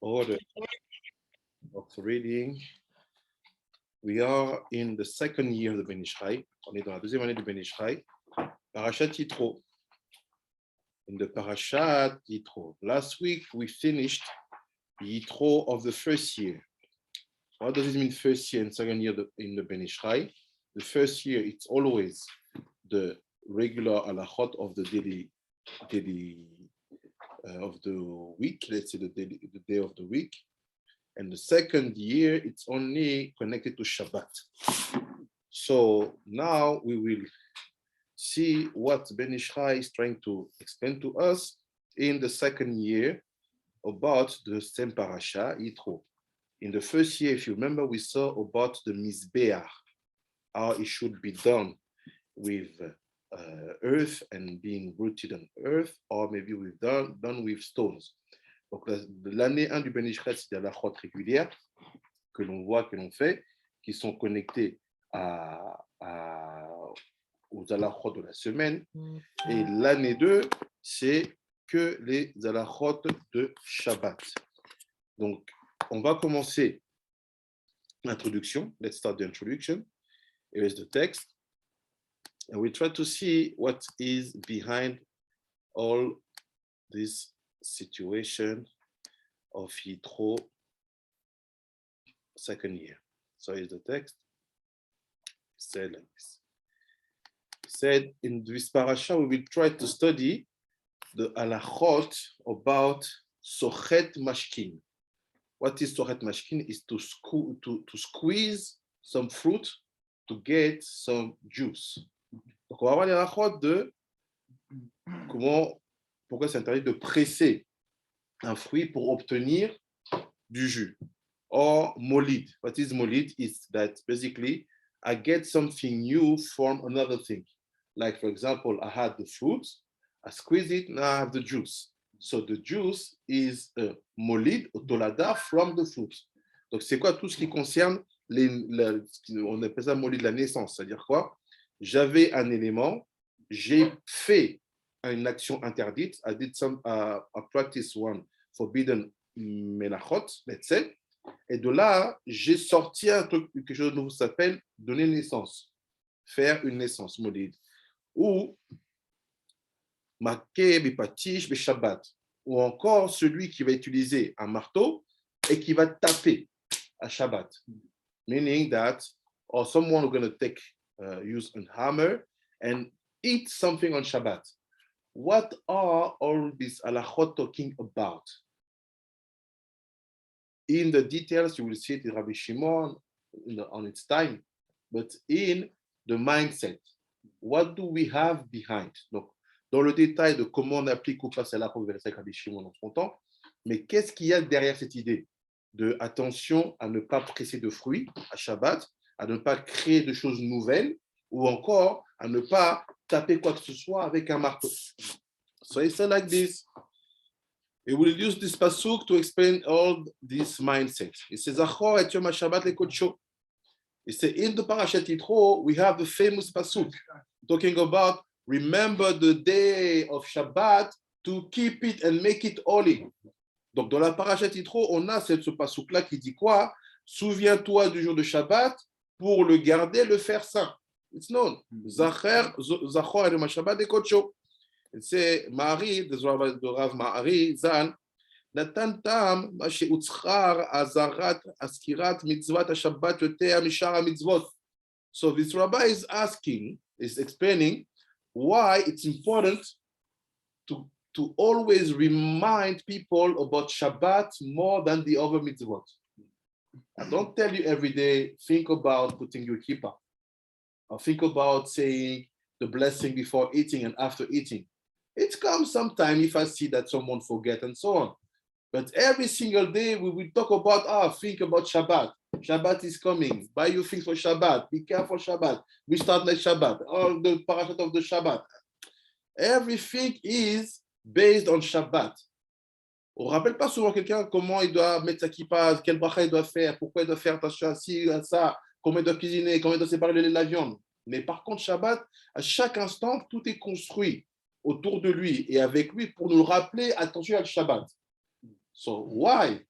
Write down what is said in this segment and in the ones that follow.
Order of reading. We are in the second year of the Ben Ish Chai. On est dans la deuxième année du Ben Ish Chai. Parashat Yitro. In the Parashat Yitro. Last week we finished Yitro of the first year. What does it mean first year and second year in the Ben Ish Chai? The first year, it's always the regular halachot of the daily of the week, let's say the day of the week. And the second year, it's only connected to Shabbat. So now we will see what Ben Ish Chai is trying to explain to us in the second year about the same parasha, Yitro. In the first year, if you remember, we saw about the Mizbeach, how it should be done with earth and being rooted on earth, or maybe we've done with stones. Donc l'année 1 du Ben Ish Chai, c'est des halachot régulières que l'on voit, que l'on fait, qui sont connectées aux halachot de la semaine. Et l'année 2, c'est que les halachot de Shabbat. Donc, on va commencer l'introduction. Let's start the introduction. Here is the text. And we try to see what is behind all this situation of Yitro second year. So here's the text. It said like this. It said in this parasha, we will try to study the halachot about sochet mashkin. What is sochet mashkin? Is to squeeze some fruit to get some juice. Donc, on va voir les halachot de pourquoi c'est interdit de presser un fruit pour obtenir du jus. Or molid. What is molid? Is that basically I get something new from another thing. Like, for example, I had the fruit, I squeeze it, now I have the juice. So the juice is a molid, a tolada from the fruit. Donc, c'est quoi tout ce qui concerne on appelle ça molid de la naissance, c'est-à-dire quoi? J'avais un élément, j'ai fait une action interdite, I practice one forbidden melachot, let's say, et de là, j'ai sorti un truc, quelque chose dont ça s'appelle donner naissance, faire une naissance, molid. Ou maké bipatish beshabbat, ou encore celui qui va utiliser un marteau et qui va taper à Shabbat. Meaning that, or someone who's going to use a hammer and eat something on Shabbat. What are all these halachot talking about? In the details, you will see it in Rabbi Shimon on its time, but in the mindset, what do we have behind? Donc, dans le détail de comment on applique ou pas ces halachot avec Rabbi Shimon en son temps, mais qu'est-ce qu'il y a derrière cette idée de attention à ne pas presser de fruits à Shabbat, à ne pas créer de choses nouvelles, ou encore à ne pas taper quoi que ce soit avec un marteau. So it's like this. We will use this pasuk to explain all this mindset. It says, Zachor et Yom HaShabbat lekodsho. It says, in the Parashat Yitro, we have the famous pasuk talking about remember the day of Shabbat to keep it and make it holy. Donc, dans la Parashat Yitro, on a ce pasuk-là qui dit quoi? Souviens-toi du jour de Shabbat pour le garder, le faire saint. It's known. Zachor et Yom HaShabbat lekodsho. C'est Ma'ari, the Rav Ma'ari, Zan, Natan Tam, ma she'utzchar, azarat, askirat, mitzvat, ha-shabbat, yoter, mishar ha-mitzvot. So this rabbi is explaining why it's important to always remind people about Shabbat more than the other mitzvot. I don't tell you every day, think about putting your kippah, or think about saying the blessing before eating and after eating. It comes sometime if I see that someone forget and so on. But every single day we will talk about, think about Shabbat. Shabbat is coming. Buy you things for Shabbat. Be careful Shabbat. We start next Shabbat. All the parashat of the Shabbat. Everything is based on Shabbat. On ne rappelle pas souvent quelqu'un comment il doit mettre sa kippa, quel bracha il doit faire, pourquoi il doit faire attention à ci, à ça, comment il doit cuisiner, comment il doit séparer le lait de la viande. Mais par contre, Shabbat, à chaque instant, tout est construit autour de lui et avec lui pour nous rappeler attention à Shabbat. So why?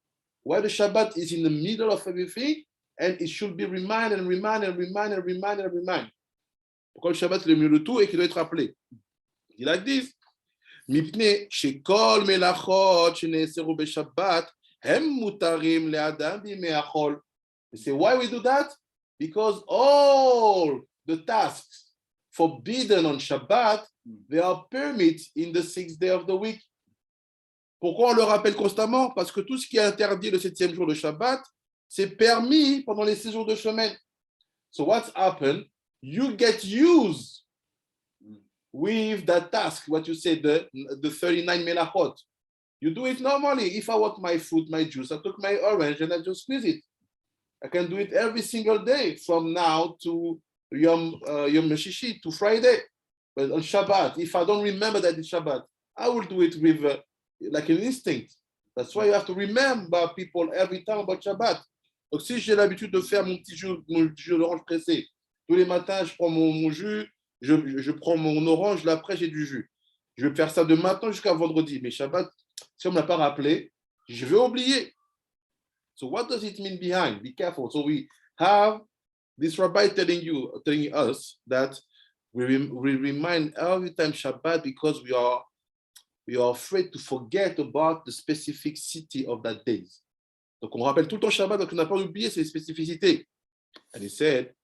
Why the Shabbat is in the middle of everything, and it should be reminded. Pourquoi le Shabbat est le milieu de tout et qu'il doit être rappelé? Il like this. מפני שכל מלאכות שנאסרו בשבת הם מותרים לאדם בימי החול. You say, why we do that? Because all the tasks forbidden on Shabbat, they are permitted in the 6th day of the week. Pourquoi on le rappelle constamment? Parce que tout ce qui est interdit le 7e jour de Shabbat, c'est permis pendant les 6 jours de semaine. So what's happened? You get used with that task, what you said, the 39 melachot. You do it normally. If I want my fruit, my juice, I took my orange and I just squeeze it. I can do it every single day from now to Yom Shishi, to Friday. But on Shabbat, if I don't remember that it's Shabbat, I will do it with like an instinct. That's why you have to remember people every time about Shabbat. Donc si j'ai l'habitude de faire mon petit jus d'orange pressé, tous les matins je prends mon jus, je prends mon orange, là après j'ai du jus. Je vais faire ça de maintenant jusqu'à vendredi. Mais Shabbat, si on ne me l'a pas rappelé, je vais oublier. So what does it mean behind? Be careful. So we have this rabbi telling us that we remind every time Shabbat because we are afraid to forget about the specificity of that day. Donc on rappelle tout le temps Shabbat, donc on n'a pas oublié ses spécificités. And he said,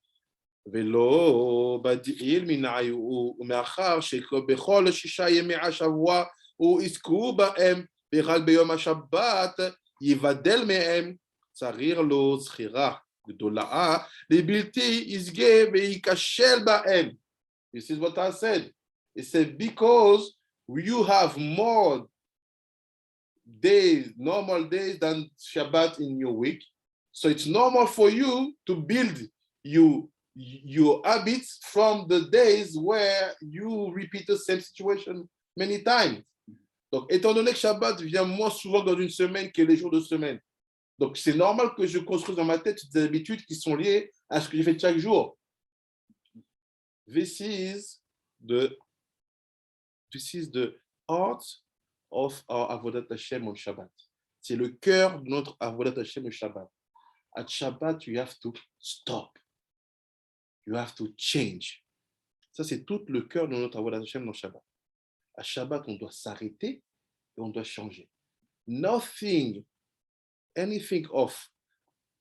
ולא בדעיל מנעי ומאחר שבכל 6 ימי השבוע ויזכרו בהם ורק ביום השבת יבדל מהם צריך לו זכירה גדולה לבלתי יזכה וייכשל בהם. This is what I said. It said because you have more days, normal days than Shabbat in your week, so it's normal for you to build your habits from the days where you repeat the same situation many times. Donc, étant donné que Shabbat vient moins souvent dans une semaine que les jours de semaine, donc c'est normal que je construise dans ma tête des habitudes qui sont liées à ce que j'ai fait chaque jour. This is the heart of our Avodat Hashem on Shabbat. C'est le cœur de notre Avodat Hashem on Shabbat. At Shabbat, you have to stop. You have to change. Ça, c'est tout le cœur de notre Avodat Hashem dans Shabbat. À Shabbat, on doit s'arrêter et on doit changer. Anything of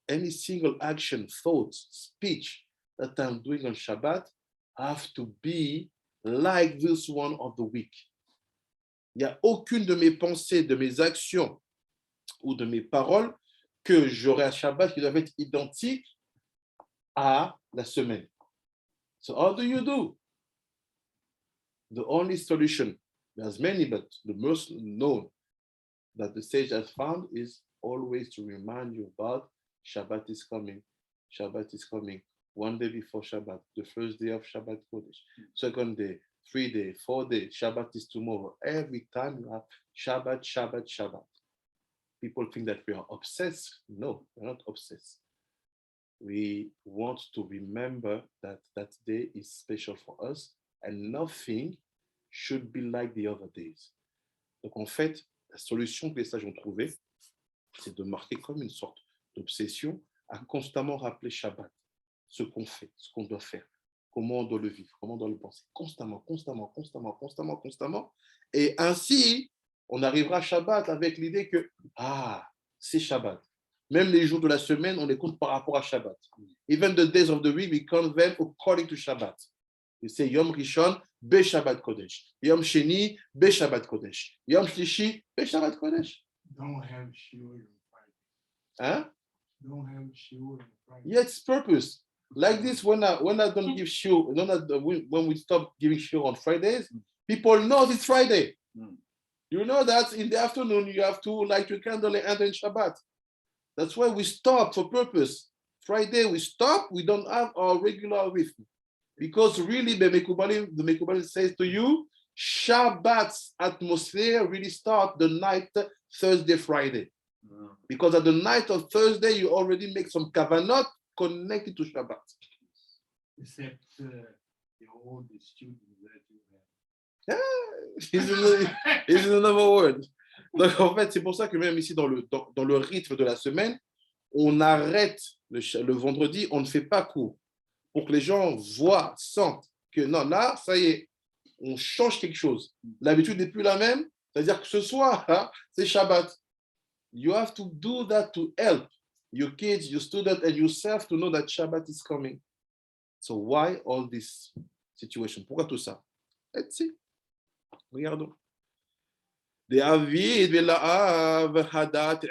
any single action, thought, speech that I'm doing on Shabbat have to be like this one of the week. Il n'y a aucune de mes pensées, de mes actions ou de mes paroles que j'aurai à Shabbat qui doivent être identiques à la semaine. So how do you do? The only solution, there's many, but the most known that the sage has found is always to remind you about Shabbat is coming. Shabbat is coming. One day before Shabbat, the first day of Shabbat Kodesh, second day, 3 days, 4 days, Shabbat is tomorrow. Every time you have Shabbat, Shabbat, Shabbat. People think that we are obsessed. No, we're not obsessed. We want to remember that that day is special for us and nothing should be like the other days. Donc en fait, la solution que les sages ont trouvée, c'est de marquer comme une sorte d'obsession à constamment rappeler Shabbat, ce qu'on fait, ce qu'on doit faire, comment on doit le vivre, comment on doit le penser, constamment. Et ainsi, on arrivera à Shabbat avec l'idée que, c'est Shabbat. Même les jours de la semaine, on les compte par rapport à Shabbat. Even the days of the week, we count them according to Shabbat. You say Yom Rishon, Be Shabbat Kodesh. Yom Sheni, Be Shabbat Kodesh. Yom Shlishi, Be Shabbat Kodesh. Don't have shiur on Friday. Huh? Don't have shiur on Friday. Yeah, it's purpose. Like this, when I don't give shiur, when we stop giving shiur on Fridays, people know it's Friday. You know that in the afternoon, you have to light your candle and enter in Shabbat. That's why we stop for purpose. Friday, we stop. We don't have our regular rhythm. Because really, the Mekubalim says to you, Shabbat's atmosphere really starts the night Thursday, Friday. Because at the night of Thursday, you already make some kavanot connected to Shabbat. Except the old student that you have. Yeah, it's another word. Donc, en fait, c'est pour ça que même ici, dans le rythme de la semaine, on arrête le vendredi, on ne fait pas cours pour que les gens voient, sentent que non, là, ça y est, on change quelque chose. L'habitude n'est plus la même, c'est-à-dire que ce soir, hein, c'est Shabbat. You have to do that to help your kids, your students, and yourself to know that Shabbat is coming. So why all this situation? Pourquoi tout ça? Let's see. Regardons. דאביד ולאב הדת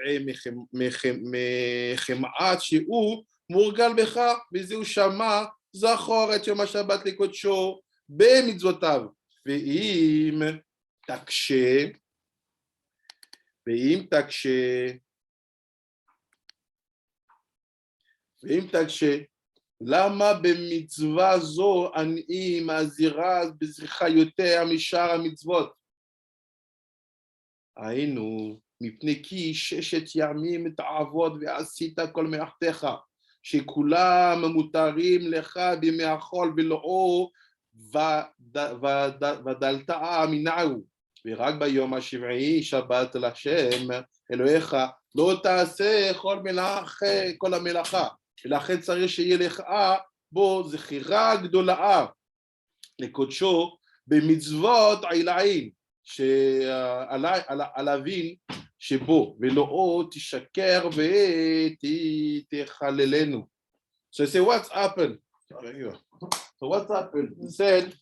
מחמאת שהוא מורגל בכך, וזהו שמע זכור את יום השבת לקודשו במצוותיו, ואם תקשה, למה במצווה זו אני מזהירה בזריחה יותר משאר המצוות? היינו, מפני כי ששת ימים תעבוד ועשית כל מלאכתך, שכולם מותרים לך בימי החול ולאו ודלת מנעו, ורק ביום השבעי שבת להשם אלוהיך, לא תעשה כל המלאכה, ולכן צריך שיהיה לך בו זכירה גדולה לקודשו במצוות עילאים, שעל אבין שבו, ולא תשקר ותחללנו. So I say, what's happened? So what's happened? He said,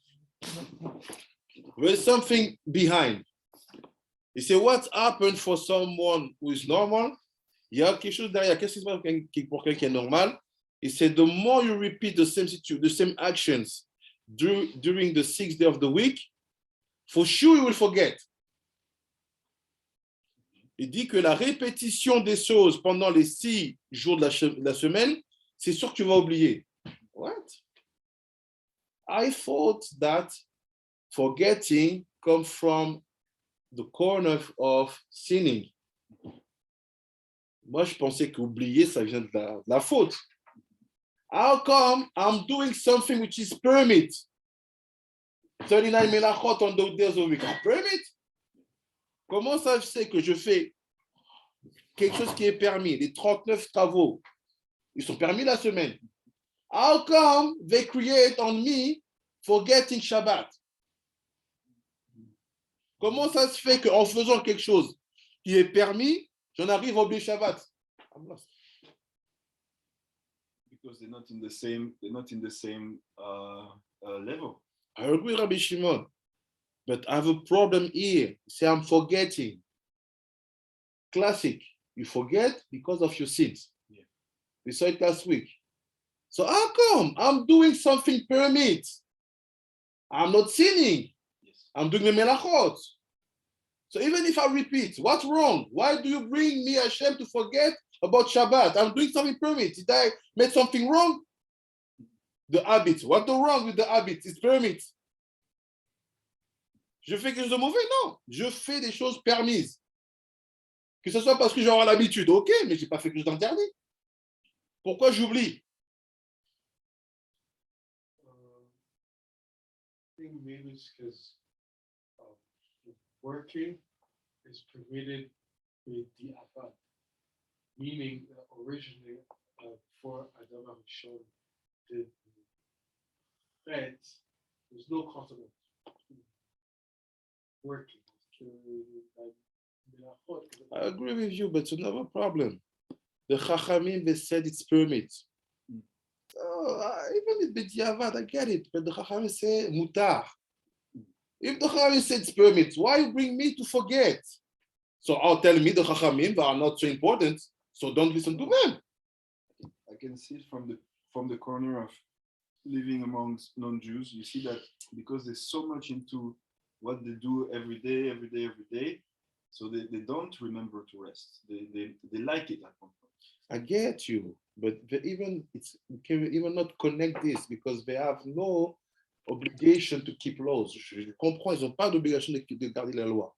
there's something behind. He said, what's happened for someone who is normal? Il y a quelque chose derrière. Qu'est-ce qui se passe pour quelqu'un qui est normal? He said, the more you repeat the same actions during the 6th day of the week, for sure you will forget. Il dit que la répétition des choses pendant les 6 jours de la semaine, c'est sûr que tu vas oublier. What? I thought that forgetting comes from the corner of sinning. Moi, je pensais qu'oublier, ça vient de la faute. How come I'm doing something which is permit? 39 melachot on those days of the week. Permit? Comment ça je sais que je fais quelque chose qui est permis? Les 39 travaux, ils sont permis la semaine. How come they create on me forgetting Shabbat? Comment ça se fait qu'en faisant quelque chose qui est permis, j'en arrive à oublier Shabbat? Because they're not in the same level. I agree, Rabbi Shimon, but I have a problem here. Say I'm forgetting. Classic. You forget because of your sins. Yeah. We saw it last week. So how come I'm doing something permit? I'm not sinning. Yes. I'm doing the melachot. So even if I repeat, what's wrong? Why do you bring me Hashem to forget about Shabbat? I'm doing something permit. Did I make something wrong? The habit. What's wrong with the habit? It's permit. Je fais quelque chose de mauvais? Non. Je fais des choses permises. Que ce soit parce que j'aurai l'habitude, ok, mais je n'ai pas fait quelque chose d'interdit. Pourquoi j'oublie? I think maybe it's because working is permitted with the Avad, meaning originally before Adam Rishon did that, there's no consequence. Working. I agree with you, but it's another problem. The Chachamim, they said it's permit. Even with B'diavad, I get it, but the Chachamim say mutar. If the Chachamim said it's permit, why you bring me to forget? So I'll tell me the Chachamim that are not so important, so don't listen to them. I can see it from the corner of living amongst non-Jews. You see that because they're so much into what they do every day, so they don't remember to rest. They like it at one point. I get you, but they can even not connect this because they have no obligation to keep laws. Je comprends, ils n'ont pas d'obligation de garder la loi.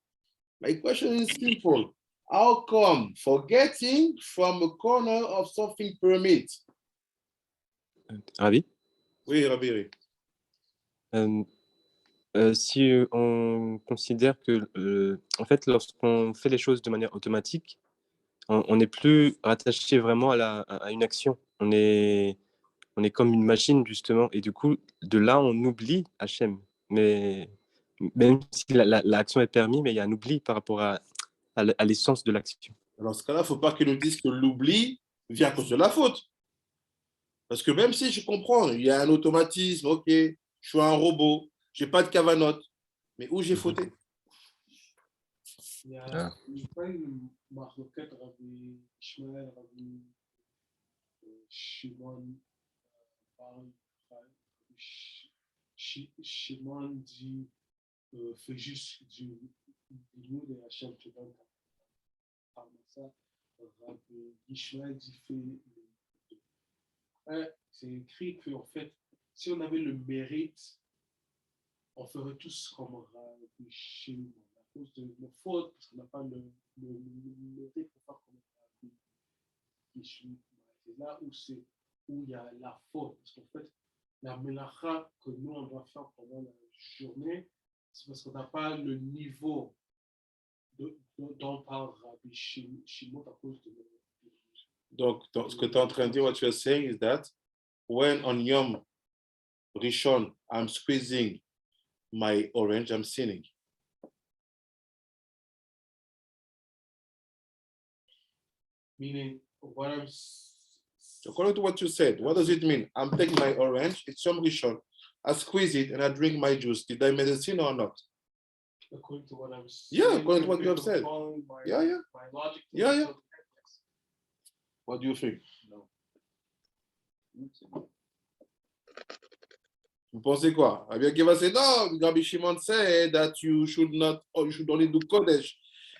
My question is simple. How come forgetting from a corner of something permits? Ravi? Oui, Rabbi. Si on considère que, en fait, lorsqu'on fait les choses de manière automatique, on n'est plus rattaché vraiment à une action. On est comme une machine, justement, et du coup, de là, on oublie Hachem. Mais même si l'action est permise, mais il y a un oubli par rapport à l'essence de l'action. Dans ce cas-là, il ne faut pas qu'ils nous disent que l'oubli vient à cause de la faute. Parce que même si je comprends, il y a un automatisme, ok, je suis un robot, je n'ai pas de cavanote, mais où j'ai fauté? Il y a Ah. pas une marloquette, Rabbi Ishmael, Rabbi Shimon parle, Shimon dit fais juste du nous de Hachem, tu donnes ta ça. Rabbi Ishmael dit c'est écrit qu'en fait, si on avait le mérite, on ferait tous comme Rabbi Shimon. À cause de nos fautes, parce qu'on n'a pas le mérite pour faire comme Rabbi Ishmael. C'est là où il y a la faute. Parce qu'en fait, la mélacha que nous, on doit faire pendant la journée, c'est parce qu'on n'a pas le niveau dont parle Rabbi Shimon à cause de nos. Donc, ce que tu es en train de dire, what you're saying is that when on Yom Rishon, I'm squeezing my orange, I'm sinning. Meaning, what I'm. According to what you said, what does it mean? I'm taking my orange, it's Yom Rishon, I squeeze it and I drink my juice. Did I make a sin or not? According to what I'm Yeah, according to what you have said. Yeah. My logic. Yeah. What do you think? No. Vous pensez quoi? Rabbi Akiva said, no, Rabbi Shimon said that you should not, or you should only do Kodesh.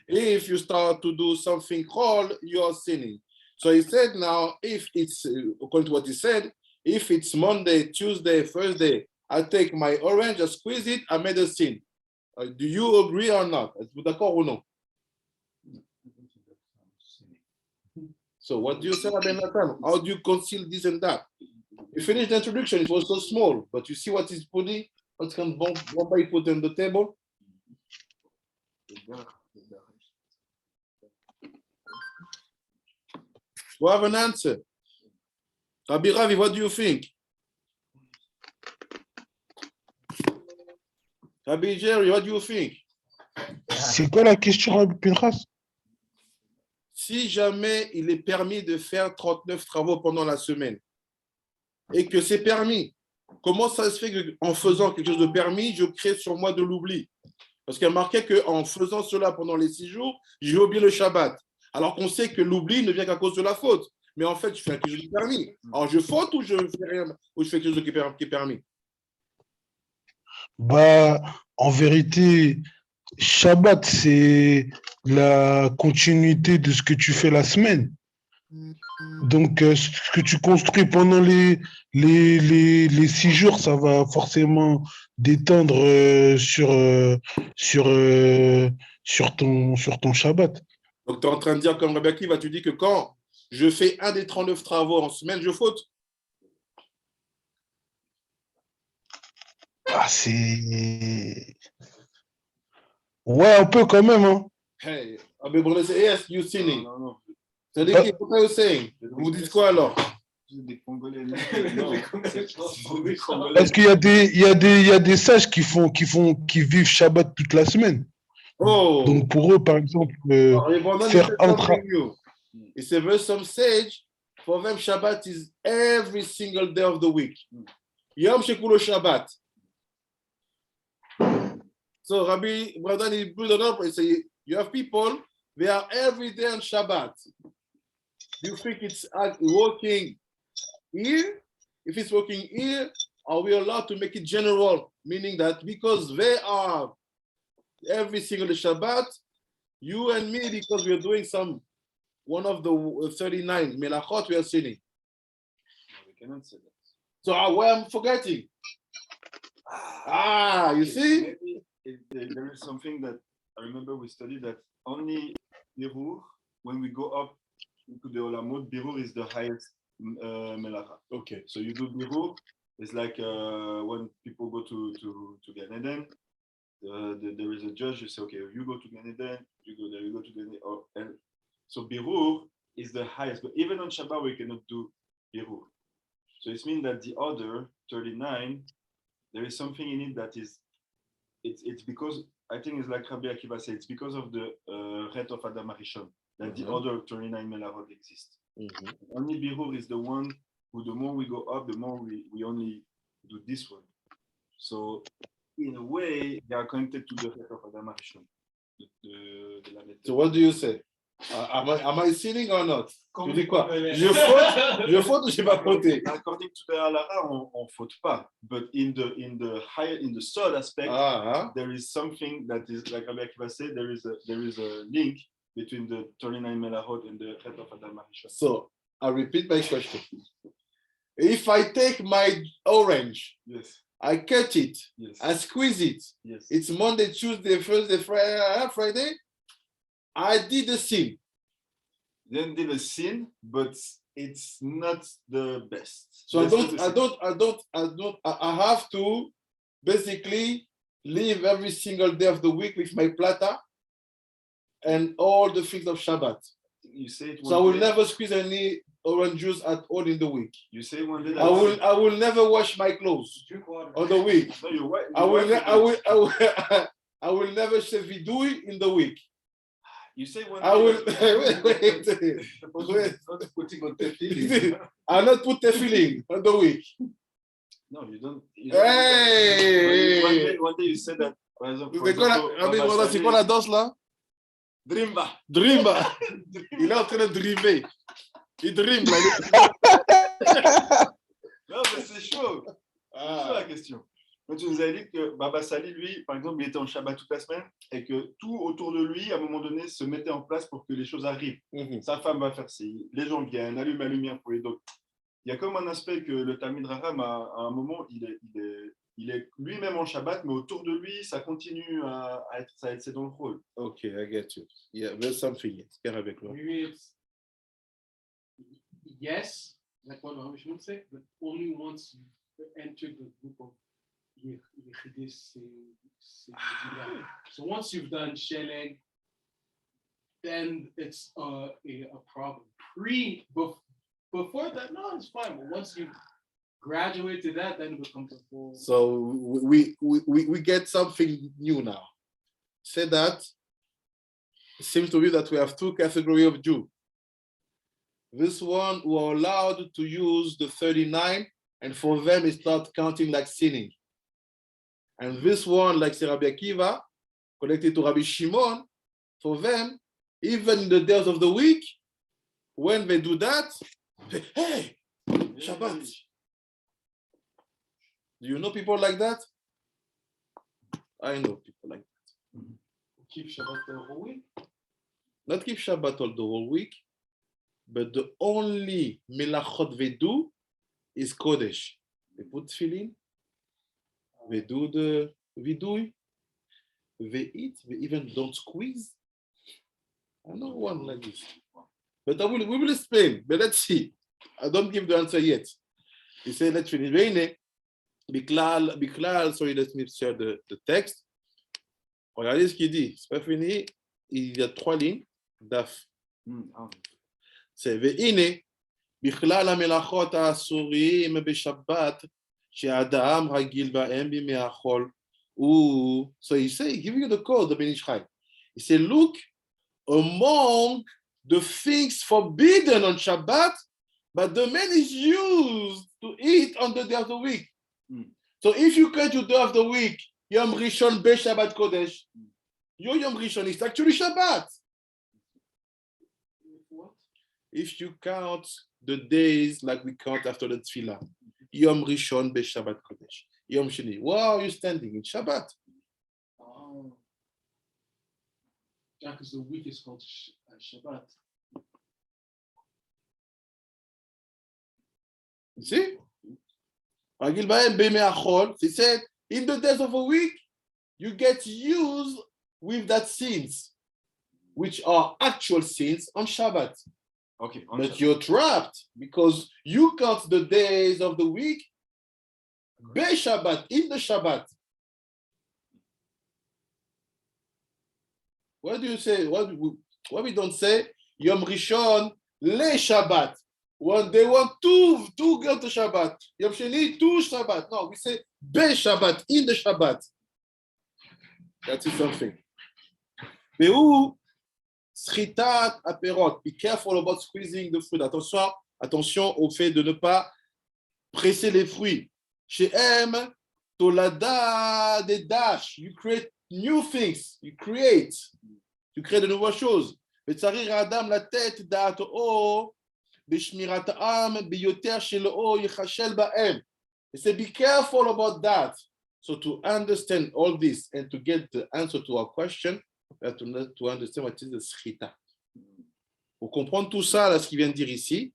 If you start to do something wrong, you are sinning. So he said now, if it's, according to what he said, if it's Monday, Tuesday, Thursday, I take my orange, I squeeze it, I made a sin. Do you agree or not? Êtes-vous d'accord ou non? So what do you say, Rabbi Nathan? How do you conceal this and that? You finished the introduction, it was so small, but you see what he's putting, what can Bombay put on the table? You have an answer. Rabbi Ravi, what do you think? Rabbi Jerry, what do you think? C'est quoi la question, Rabbi Pinchas? Si jamais il est permis de faire 39 travaux pendant la semaine et que c'est permis, comment ça se fait qu'en faisant quelque chose de permis, je crée sur moi de l'oubli? Parce qu'il y a marqué qu'en faisant cela pendant les 6 jours, j'ai oublié le Shabbat. Alors qu'on sait que l'oubli ne vient qu'à cause de la faute. Mais en fait, je fais quelque chose de permis. Alors je faute ou je fais rien, ou je fais quelque chose qui est permis? Bah, en vérité, Shabbat, c'est la continuité de ce que tu fais la semaine. Donc, ce que tu construis pendant les 6 jours, ça va forcément détendre sur ton Shabbat. Donc tu es en train de dire comme Rabbi Akiva, tu dis que quand je fais un des 39 travaux en semaine, je faute. Ah, c'est... Ouais, un peu quand même, hein. Hey, Rabbi Brunel say, yes, you sinning. Non. So what are you saying? Vous dites quoi alors? Des Congolais. Parce qu'il y a des sages qui vivent Shabbat toute la semaine. Oh, Donc pour eux, par exemple, Rabbi Brunel faire said un something new. He said, there's some sage, for them Shabbat is every single day of the week. Yom Shekulo Shabbat. So Rabbi Brunel, he put it up and say, you have people, they are every day on Shabbat. Do you think it's working here? If it's working here, are we allowed to make it general? Meaning that because they are every single Shabbat, you and me, because we're doing one of the 39 melachot, we are sinning. No, we cannot say that. So where I'm forgetting? You see? Maybe there is something that I remember we studied that only Birur, when we go up into the Olamot, Birur is the highest melacha. Okay. So you do Birur, It's like when people go to Gan Eden, there is a judge. You say, okay, you go to Gan Eden, you go there, you go to Gan Eden. And so Birur is the highest, but even on Shabbat we cannot do Birur. So it means that the order 39, there is something in it that is, it's because, I think it's like Rabbi Akiva said, it's because of the Ret of Adam Arishon that the order of 39 Melarot exists. Only Birur is the one who, the more we go up, the more we only do this one. So in a way, they are connected to the Ret of Adam Arishon. So what do you say? Am I sinning or not? Tu dis quoi? Je faute ou j'ai pas fauté? According to the Halacha, on faute pas. But in the third aspect, there is something that is, like Rabbi Akiva said, there is a link between the 39 Melachot and the Chet of Adam Arishon. So I repeat my question. If I take my orange, yes, I cut it, yes, I squeeze it, yes, it's Monday, Tuesday, Thursday, Friday, I did the sin. Then did a sin, but it's not the best. So I have to basically live every single day of the week with my plata and all the things of Shabbat. You say it. So I will never squeeze any orange juice at all in the week. You say one day. I will never wash my clothes on the week. No, you're right. I will never say vidui in the week. You say one. I will wait. I'll not put tefillin on the week. No, you don't. Hey! One day you said that. C'est quoi la danse là? Drimba. Drimba. Il est en train de driver. Il dream là. Non, mais c'est chaud. C'est ça la question. Quand tu nous as dit que Baba Sali, lui, par exemple, il était en Shabbat toute la semaine et que tout autour de lui, à un moment donné, se mettait en place pour que les choses arrivent. Sa femme va faire ci, les gens viennent, allume la lumière pour les autres. Il y a comme un aspect que le Talmid Raham, à un moment, il est lui-même en Shabbat, mais autour de lui, ça continue à être, c'est dans le rôle. Ok, I get you. Yeah, there's something. Yes, avec moi. Yes, like what I should say, but only once you enter the group of so once you've done Sheleg, then it's a problem. Before that, no, it's fine. But once you graduate to that, then it becomes a full. So we get something new now. Say that it seems to be that we have two categories of Jew. This one who are allowed to use the 39, and for them it's not counting like sinning. And this one, like Rabbi Akiva, connected to Rabbi Shimon, for them, even in the days of the week, when they do that, hey, Shabbat. Do you know people like that? I know people like that. Keep Shabbat the whole week? Not keep Shabbat all the whole week, but the only melachot they do is Kodesh. They put tefillin, they do the vidui, they eat, they even don't squeeze. I know one like this. But we will explain, but let's see. I don't give the answer yet. He said, let's finish. Biklal, sorry, let me share the text. Regardez ce qu'il dit. C'est pas fini. Il y a 3 lignes d'af. C'est Ve'ine, Bichlal המלאכות האסורים בשבת, שהאדם רגיל בהם בימי החול. So he say, giving you the code, the Ben Ish Chai. He said, look, among the things forbidden on Shabbat, but the man is used to eat on the day of the week. So if you cut your day of the week, Yom Rishon Be Shabbat Kodesh, your Yom Rishon is actually Shabbat. If you count the days like we count after the Tefillah, Yom Rishon Be Shabbat Kodesh, Yom Sheni, wow, you're standing in Shabbat. Oh. Yeah, because the week is called Shabbat. You see? He said, in the days of a week, you get used with that sins, which are actual sins on Shabbat. Okay, but Shabbat. You're trapped because you count the days of the week Be Shabbat, in the Shabbat. What do you say? What we don't say? Yom Rishon, le Shabbat. When they want to go to Shabbat. Yom Sheni, to Shabbat. No, we say Be Shabbat, in the Shabbat. That is something. Be'u, Sritat Aperot. Be careful about squeezing the fruit. Attention au fait de ne pas presser les fruits. Chez M, Tolada des Dash. You create new things. You crées de nouvelles choses. וצריך האדם לתת דעתו בשמירת העם ביותר שלו יחשל בהם. He said, be careful about that. So to understand all this and to get the answer to our question, we have to understand what is the shrita. Pour comprendre tout ça, là, ce qu'il vient de dire ici,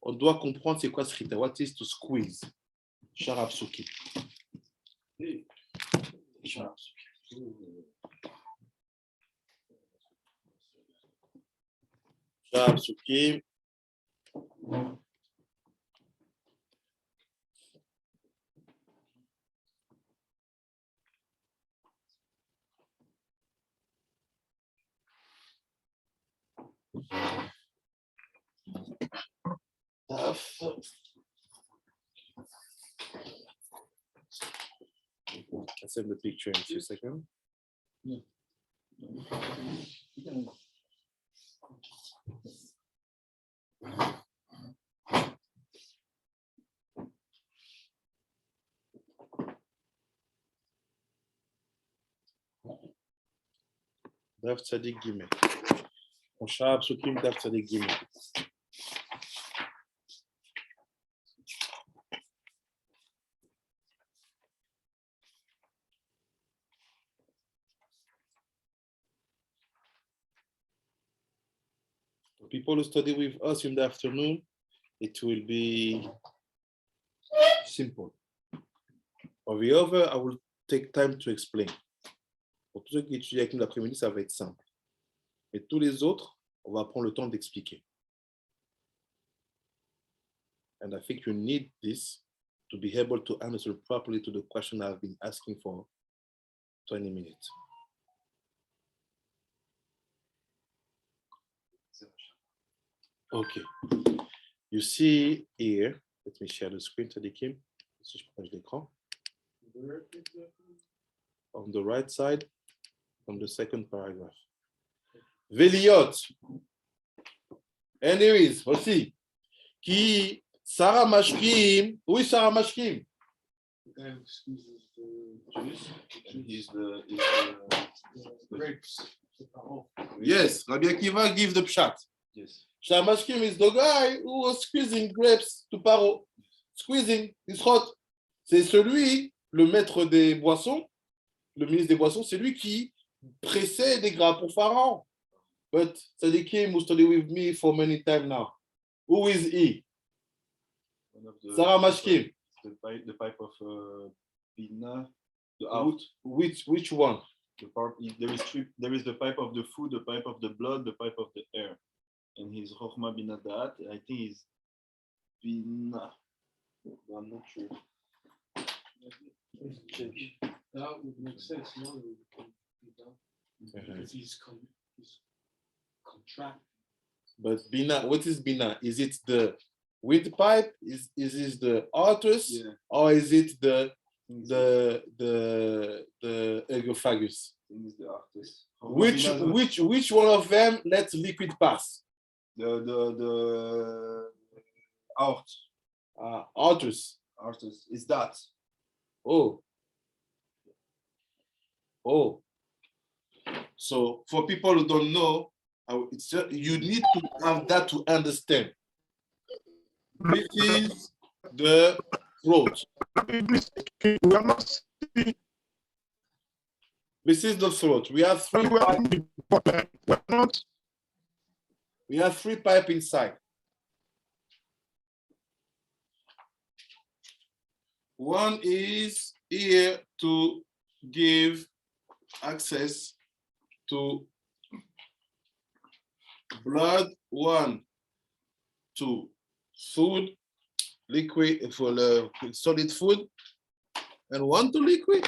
on doit comprendre c'est quoi shrita. What is to squeeze? Sharab Suki. Sharab Suki. Sharab Suki. I'll send the picture in a few seconds. Yeah. Daf Tzadik Gimel. On Sharab Sukim Daf Tzadik Gimel. People who study with us in the afternoon, it will be simple. However, I will take time to explain. Pour tous ceux qui étudient avec nous l'après-midi, ça va être simple. Et tous les autres, on va prendre le temps d'expliquer. And I think you need this to be able to answer properly to the question I've been asking for 20 minutes. Okay. You see here, let me share the screen to the Kim. Si je prends l'écran. On the right side, from the second paragraph. Veliot. Anyways, aussi. Qui Sarah Mashkim. Oui, Sarah Mashkim. He's the grapes. Yes, Rabbi Akiva give the pshat. yes. Shamashkim is the guy who was squeezing grapes to Paro. Squeezing, his hot. C'est celui, le maître des boissons, le ministre des boissons, c'est lui qui pressait des grappes pour Pharaon. But Sadikim who studied with me for many times now. Who is he? One of the, Sarah Mashkim. the pipe of Bina, the out. Which one? The part there is the pipe of the food, the pipe of the blood, the pipe of the air. And he's Chochma Bina Dat. I think he's Bina. I'm not sure. That would make sense, no? Because he's contract. But Bina, what is Bina? Is it the windpipe? Is it the artus? Yeah. Or is it the Ergophagus? I think it's the artist. Which one of them lets liquid pass? The art Artus. artist is that. Oh. So for people who don't know, it's just, you need to have that to understand. This is the throat. This is the throat. We have three pipes inside. One is here to give access to blood, one to food, liquid for the solid food, and one to liquid,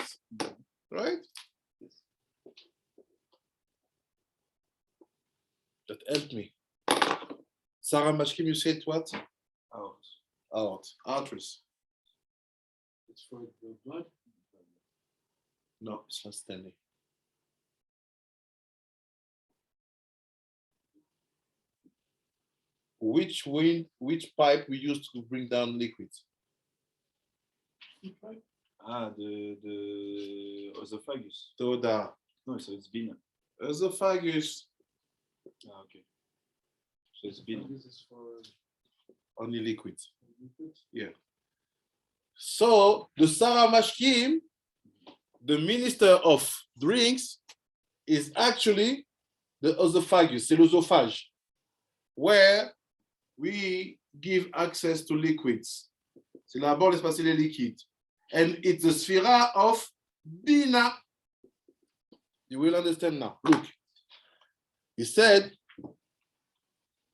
right? That helped me. Sarah Mashkim, you said what? Out. Arteries. It's for the blood. No, it's not standing. Which pipe we use to bring down liquids? The esophagus. Toda. No, so it's bina. Esophagus. Okay. So it's bina. This is for Only liquids. liquids. Yeah. So the Sarah Mashkim, the minister of drinks, is actually the esophagus, c'est l'œsophage, where we give access to liquids. C'est là-bas l'espace les liquides. And it's the sphere of Bina. You will understand now. Look. He said,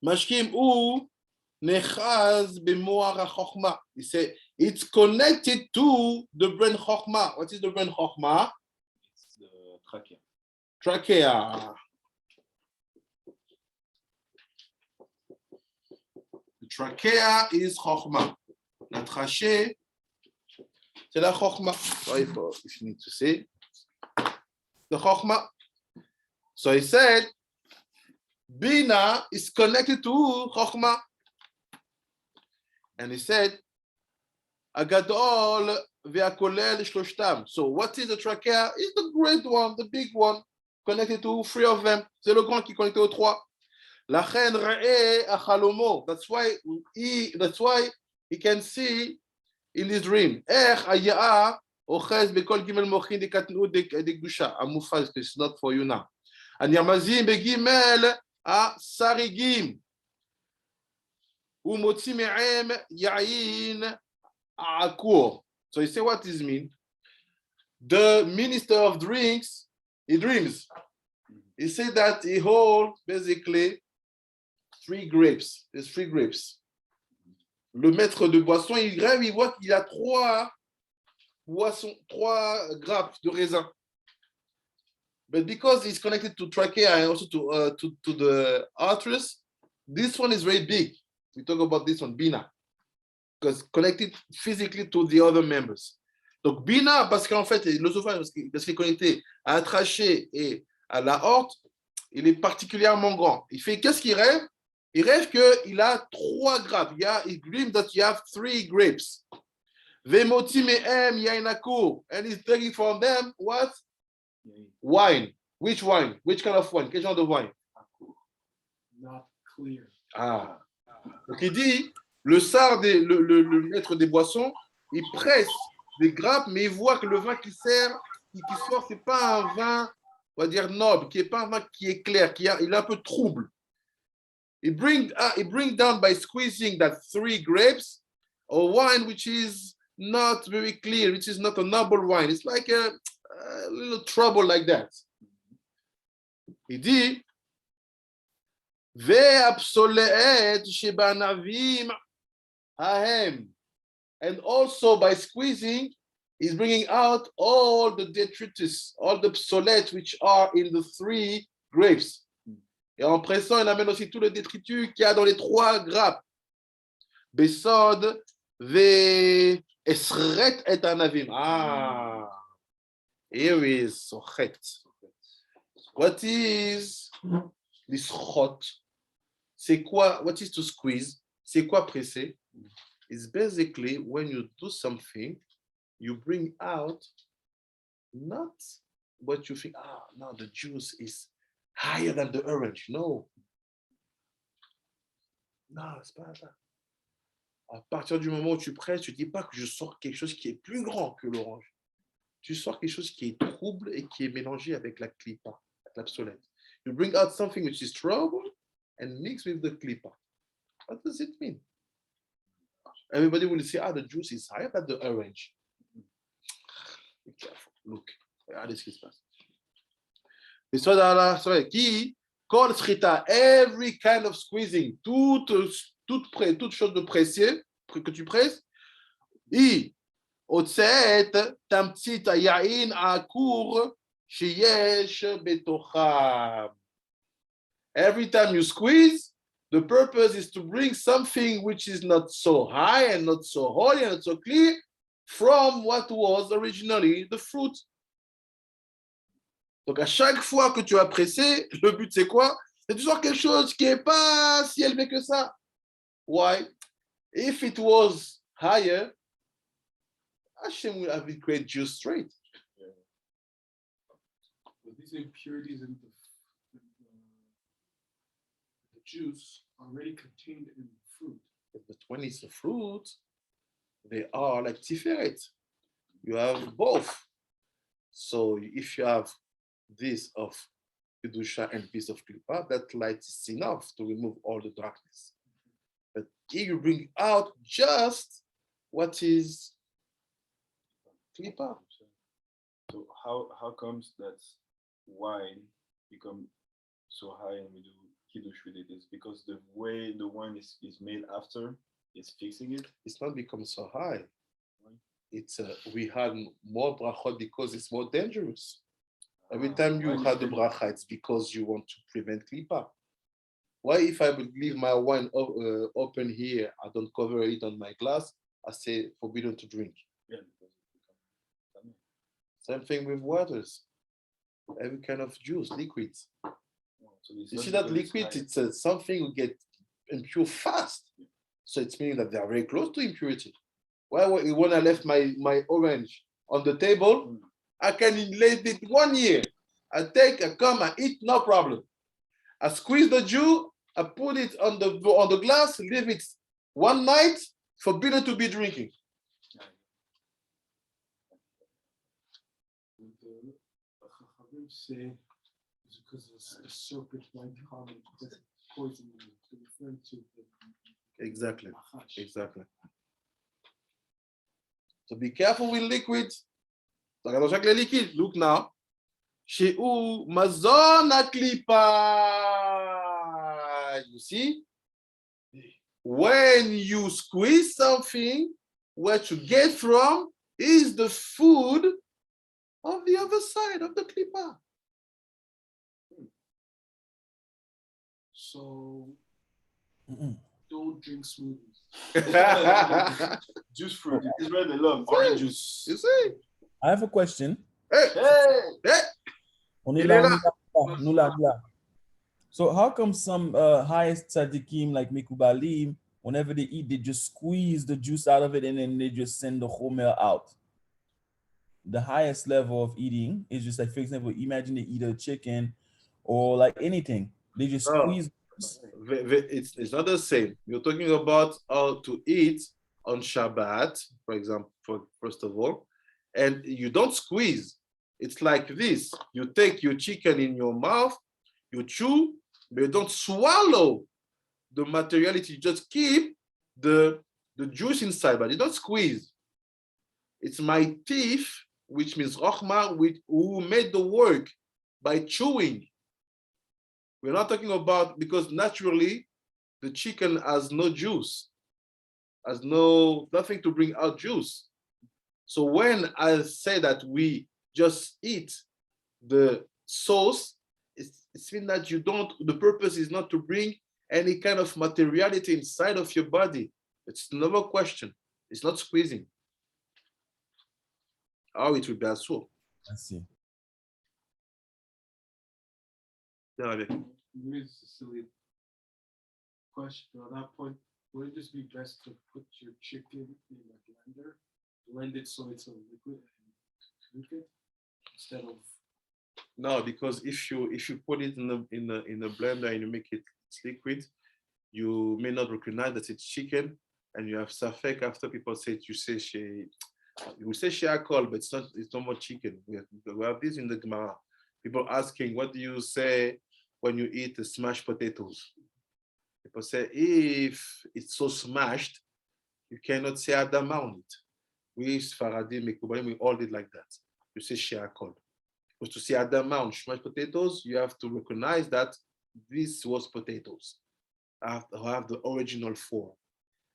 Mashkim u nechaz b'moar ha-chokhmah. He said, it's connected to the brain chokhmah. What is the brain chokhmah? It's the trachea. Trachea. The trachea is chokhmah. La trachée, c'est la chokhmah. So if you need to say the chokhmah. So he said, Bina is connected to chokhmah. And he said, Agadol ve'akolel shloshtam. So what is the trachea? It's the great one, the big one, connected to three of them. C'est le grand qui est connecté aux trois. Lachen re'eh achalomo. That's why he can see in his dream. Hayah ochez bekol gimel mochin de katnu de kedusha. Amufaz, it's not for you now. And Yamazim begimel a sarigim. Umotzi me'em yain akur. So you say, what does this mean? The minister of drinks, he dreams. He said that he holds basically 3 grapes. There's 3 grapes. Le maître de boisson, il rêve, il voit qu'il a 3 grappes de raisin. But because it's connected to trachea and also to the arteries, this one is very big. We talk about this one, Bina, because connected physically to the other members. Donc Bina, parce qu'en fait, l'œsophage, parce qu'il est connecté à la trachée et à la horte, il est particulièrement grand. Il fait, qu'est-ce qu'il rêve? Il rêve qu'il a 3 grappes. He dreams that you have 3 grapes. Vemoti me'em yainakur. And he's taking from them what? Wine. Which wine? Which kind of wine? Quel genre de wine? Not clear. Ah. Donc il dit, le maître des boissons, il presse des grappes, mais il voit que le vin qui sort, c'est pas un vin, on va dire noble, qui est pas un vin qui est clair, il est un peu trouble. He bring down by squeezing that 3 grapes, a wine which is not very clear, which is not a noble wine. It's like a little trouble like that. Il dit, Ve'absoleet shebanavim ahem. And also by squeezing, he's bringing out all the detritus, all the psolètes which are in the 3 grapes. Et en pressant, il amène aussi tout le détritus qu'il y a dans les 3 grappes. Besod ve'esret et anavim. Ah, here is sochet. What is this hot? C'est quoi? What is to squeeze? C'est quoi presser? It's basically when you do something, you bring out not what you think, now the juice is higher than the orange. No, c'est pas ça. À partir du moment où tu presses, tu ne dis pas que je sors quelque chose qui est plus grand que l'orange. Tu sors quelque chose qui est trouble et qui est mélangé avec la clipa, avec l'absolète. You bring out something which is trouble and mix with the clipa. What does it mean? Everybody will say, the juice is higher than the orange. Be careful. Look. Regardez ce qui se passe. Et soit dans la soirée, qui, call shrita, every kind of squeezing, toute chose de presser, que tu presses, et הוצאת תמצית היין העקור שיש בתוכם. Every time you squeeze, the purpose is to bring something which is not so high and not so holy and not so clear from what was originally the fruit. Donc, à chaque fois que tu as pressé, le but c'est quoi? C'est toujours quelque chose qui n'est pas si élevé que ça. Why? If it was higher, Hashem will have it create juice straight. But these impurities in the juice are already contained in the fruit. But when it's a fruit, they are like tiferet. You have both. So if you have this of kedusha and piece of klipa, that light is enough to remove all the darkness. But if you bring out just what is klipa. So how comes that wine become so high and we do kiddush with it? Is because the way the wine is made after is fixing it? It's not become so high. It's we had more brachot because it's more dangerous. Every time you had the bracha, it's because you want to prevent klipa. Why if I would leave my wine open here, I don't cover it on my glass, I say forbidden to drink. Yeah. Same thing with waters. Every kind of juice, liquids. So You see that liquid, it's something you get impure fast. So it's meaning that they are very close to impurity. Why when I left my orange on the table, I can let it 1 year. I come, I eat, no problem. I squeeze the juice, I put it on the glass, leave it 1 night, forbidden to be drinking. The Chachamim say it's because the serpent might come and poison you, to refer to the Exactly. machash. Exactly. So be careful with liquids. Attention avec les liquides. Look now. Chez où mazon aklipa. You see? When you squeeze something, what you get from is the food of the other side of the klipa. So don't drink smoothies. Juice fruit. It's where they love orange juice. You see? I have a question. Hey, hey. On est Il là, est on est là, nous là, nous là. So how come some highest tzaddikim like Mikubalim, whenever they eat, they just squeeze the juice out of it and then they just send the chomer out? The highest level of eating is just like, for example, imagine they eat a chicken or like anything. They just squeeze. It's not the same. You're talking about how to eat on Shabbat, for example, first of all, and you don't squeeze. It's like this. You take your chicken in your mouth, you chew, but you don't swallow the materiality. You just keep the juice inside, but you don't squeeze. It's my teeth, which means Rochma, who made the work by chewing. We're not talking about, because naturally the chicken has no juice, has nothing to bring out juice. So when I say that we just eat the sauce, it's mean that you don't, the purpose is not to bring any kind of materiality inside of your body. It's another question. It's not squeezing. How it will be as well. I see. Yeah, Maybe it's a silly question, but at that point, would it just be best to put your chicken in a blender, blend it so it's a liquid, and cook it instead of? No, because if you put it in a blender and you make it liquid, you may not recognize that it's chicken, and you have safek after people say it. You will say sheakol, but it's not more chicken. We have this in the Gemara. People asking, what do you say when you eat the smashed potatoes? People say, if it's so smashed, you cannot say Adama on it. We Sfaradim, Mekubalim, we all did like that. You say sheakol. Because to see Adama on smashed potatoes, you have to recognize that this was potatoes. I have to have the original form.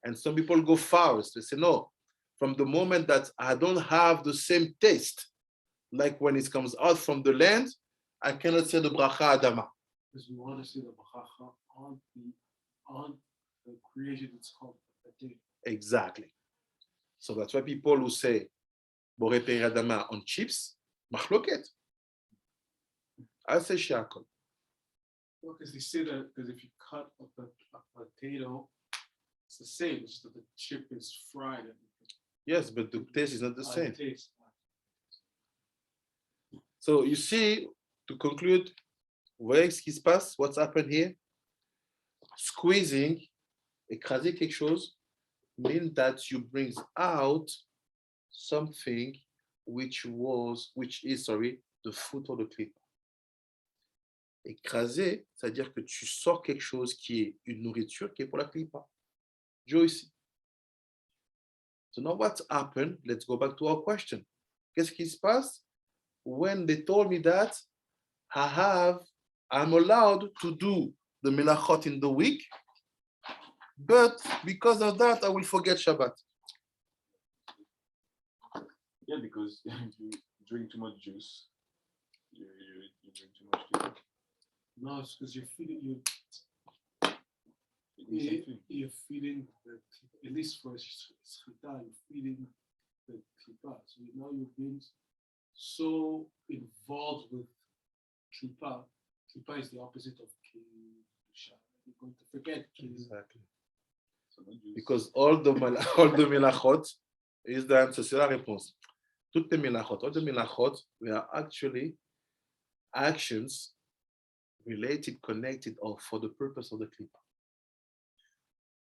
And some people go far. They say, no, from the moment that I don't have the same taste, like when it comes out from the land, I cannot say the bracha Adama. Because we want to see the bracha on the creation that's called a day. Exactly. So that's why people who say Boré Peri Adama on chips, machloket. I say Shiakol. Well, because they say that because if you cut up a potato, it's the same. It's just that the chip is fried. Yes, but the taste is not the same. Taste. So you see, to conclude, vous voyez ce qui se passe? What's happened here? Squeezing, écraser quelque chose, means that you bring out something which is the fruit of the clip. Écraser, c'est-à-dire que tu sors quelque chose qui est une nourriture qui est pour la clipa. Joe ici. So now what's happened? Let's go back to our question. Qu'est-ce qui se passe? When they told me that I'm allowed to do the melachot in the week, but because of that, I will forget Shabbat. Yeah, because you drink too much juice. You drink too much tea. No, it's because you're feeding at least for Shchita, you're feeding the klipa. So now you've been so involved with klipa. Klipa is the opposite of kedusha. You're going to forget kedusha. Exactly. Because all the melachot is the answer. C'est la réponse. Toutes les melachot, all the melachot, we are actually actions related, connected, or for the purpose of the klipa.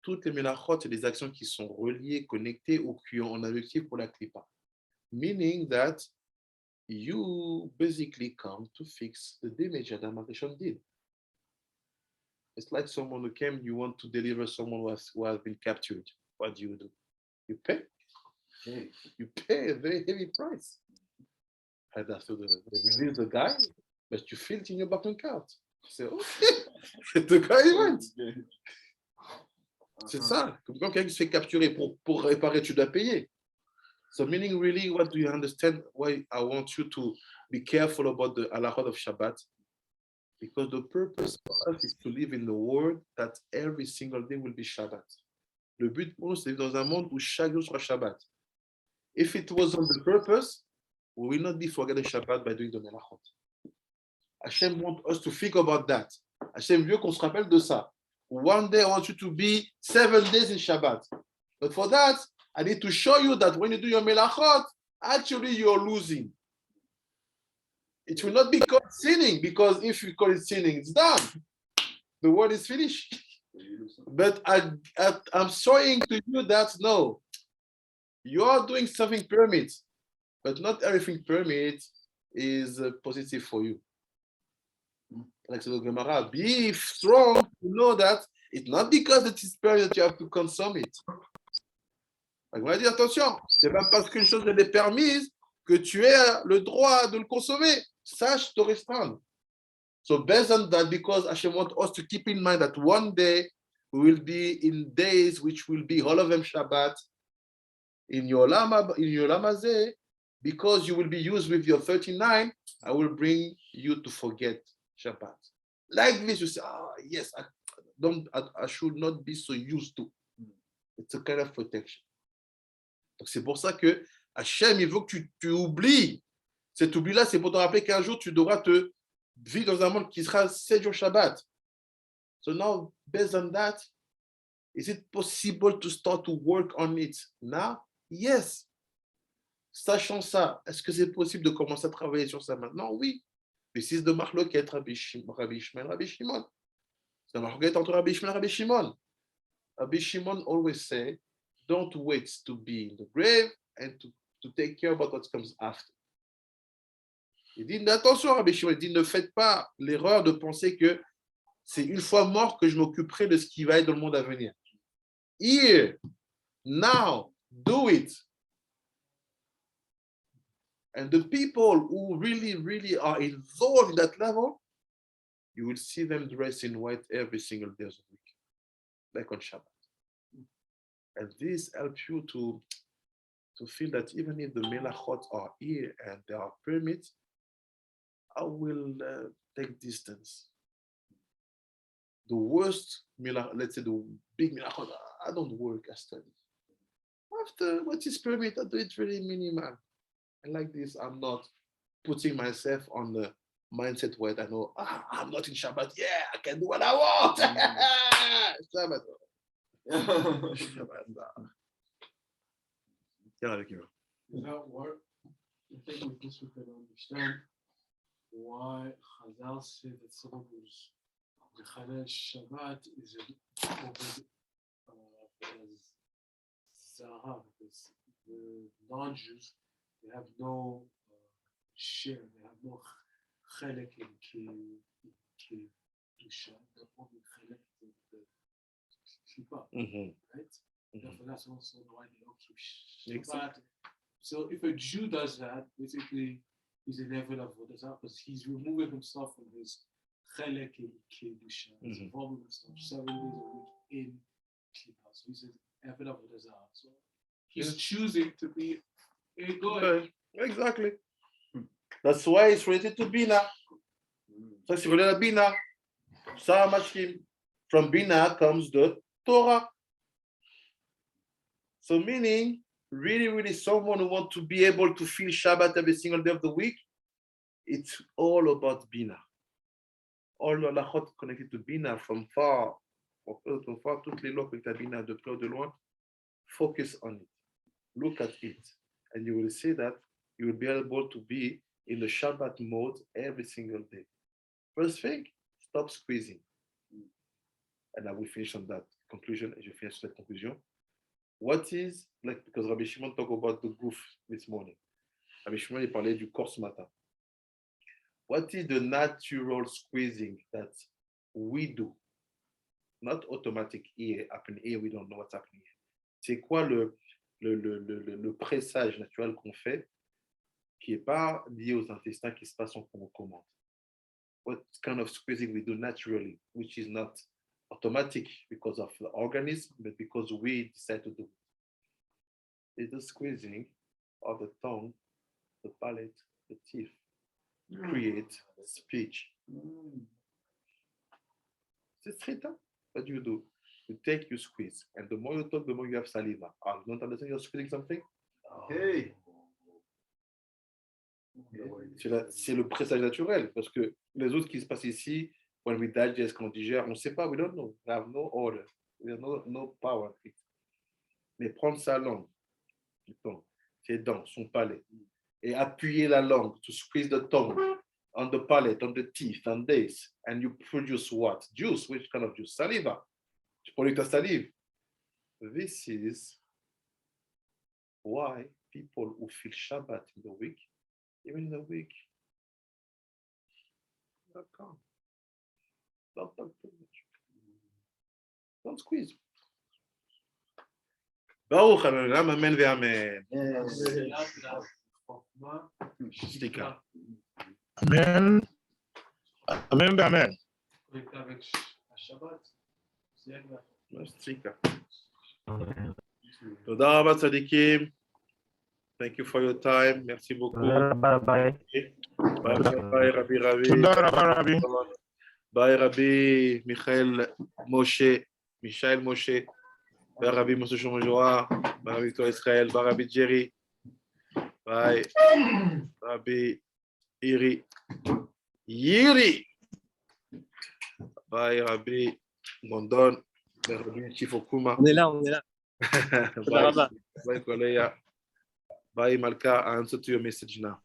Toutes les melachot, c'est des actions qui sont reliées, connectées ou qui ont un objectif pour la klipa. Meaning that you basically come to fix the damage Adam Rishon did. It's like someone who came, you want to deliver someone who has been captured. What do? You pay. Okay. You pay a very heavy price. And after they release the guy, but you feel it in your bank account. You say, okay, the guy went. C'est ça. Comme quand quelqu'un se fait capturer pour réparer, tu dois payer. So meaning really, what do you understand? Why I want you to be careful about the halachot of Shabbat? Because the purpose for us is to live in the world that every single day will be Shabbat. Le but pour nous, c'est vivre dans un monde où chaque jour sera Shabbat. If it wasn't the purpose, we will not be forgetting Shabbat by doing the melachot. Hashem wants us to think about that. Hashem veut qu'on se rappelle de ça. One day I want you to be 7 days in Shabbat. But for that, I need to show you that when you do your melachot, actually you're losing. It will not be called sinning, because if you call it sinning, it's done. The word is finished. But I'm showing to you that no, you are doing something permit, but not everything permit is positive for you. Like the Gemara, be strong to know that it's not because it is permit that you have to consume it. On va dire attention, c'est pas parce qu'une chose est permise que tu as le droit de le consommer. Sache te restreindre. So based on that, because Hashem wants us to keep in mind that one day we will be in days which will be all of them Shabbat in your Lamazeh, because you will be used with your 39, I will bring you to forget Shabbat. Like this, you say, yes, I should not be so used to. It's a kind of protection. Donc c'est pour ça que Hachem, il veut que tu oublies. Cet oubli-là, c'est pour te rappeler qu'un jour, tu devras te vivre dans un monde qui sera 7 jours Shabbat. So now, based on that, is it possible to start to work on it now? Yes. Sachant ça, est-ce que c'est possible de commencer à travailler sur ça maintenant? Oui. Mais si c'est de Marloquet, Rabbi Shimon. C'est de Marloquet entre Rabbi Shimon et Rabbi Shimon. Rabbi Shimon always say, don't wait to be in the grave and to take care about what comes after. Il dit, attention, Rabbi Shimon, il dit, ne faites pas l'erreur de penser que c'est une fois mort que je m'occuperai de ce qui va être dans le monde à venir. Here, now, do it. And the people who really, really are involved in that level, you will see them dressed in white every single day of the week, like on Shabbat. And this helps you to to feel that even if the melachot are here and there are permits, I will take distance. The worst let's say the big melachot, I don't work, I study. After what is permit, I do it really minimal. And like this, I'm not putting myself on the mindset where I know, I'm not in Shabbat. Yeah, I can do what I want. Shabbat. Shabbat. Yeah, Without work, I think with this we can understand why Chazal said that someone who's Mechalel Shabbat is as Zara, because the non-Jews, they have no share, they have no chelek in Kedusha, they're only chelek in the Kippah, right? Therefore, that's also why they don't keep Shabbat. So if a Jew does that, basically he's an Eved Avodah Zarah because he's removing himself from his chelek in Kedusha. He's involving himself 7 days a week in Kippah. So he's an Eved Avodah Zarah. So he's choosing to be a goy. Exactly. That's why it's related to Bina. So it's related to Bina. Sarah Mashkim. From Bina comes the Torah. So meaning, really someone who wants to be able to feel Shabbat every single day of the week, it's all about Bina. All the halachot connected to Bina from far, toutes les lois connectées à Bina, de près ou de loin, focus on it. Look at it. And you will see that you will be able to be in the Shabbat mode every single day. First thing, stop squeezing. And I will finish on that conclusion, and je finish cette conclusion. What is, like, because Rabbi Shimon talked about the goof this morning. Rabbi Shimon, il parlait du corps ce matin. What is the natural squeezing that we do? Not automatic here, happen here, we don't know what's happening here. C'est quoi le pressage naturel qu'on fait qui n'est pas lié aux intestins qui se passe en commande? What kind of squeezing we do naturally, which is not automatic because of the organism, but because we decide to do it. It's the squeezing of the tongue, the palate, the teeth, create speech. C'est straight up. What do? You take, you squeeze. And the more you talk, the more you have saliva. You don't understand you're squeezing something? Hey. C'est le pressage naturel, parce que les autres qui se passent ici, when we digest, quand on digère, on ne sait pas, we don't know. We have no order. We have no power. Mais prendre sa langue, ses dents, son palais, et appuyer la langue, to squeeze the tongue on the palate, on the teeth, on this, and you produce what? Juice. Which kind of juice? Saliva. Tu produis ta salive. This is why people who feel Shabbat in the week, even in the week, they're calm. Don't talk too much. Don't squeeze. Baruch Adonai, amen ve'amen. Stika. Amen. Amen, amen. Stika. Toda raba tzadikim. Thank you for your time. Merci beaucoup. Bye bye. Bye, Rabbi Ravi. Toda Rabbi. Bye, Rabbi Michael Moshe. Bye, Rabbi Moshe Shomojora. Bye, Rabbi Victor Israël. Bye, Rabbi Jerry. Bye, Rabbi Yiri. Bye, Rabbi Gondon. Bye, Rabbi Chifokuma. On est là. Bye, Koleya. Bye, Malka. I answer to your message now.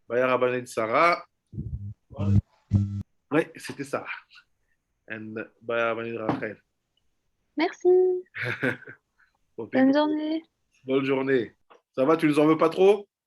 Bye, Rabbanit Sarah. Oui, c'était ça. And bye, Rabbanit Rachel. Merci. Bonne journée. Bonne journée. Ça va, tu nous en veux pas trop?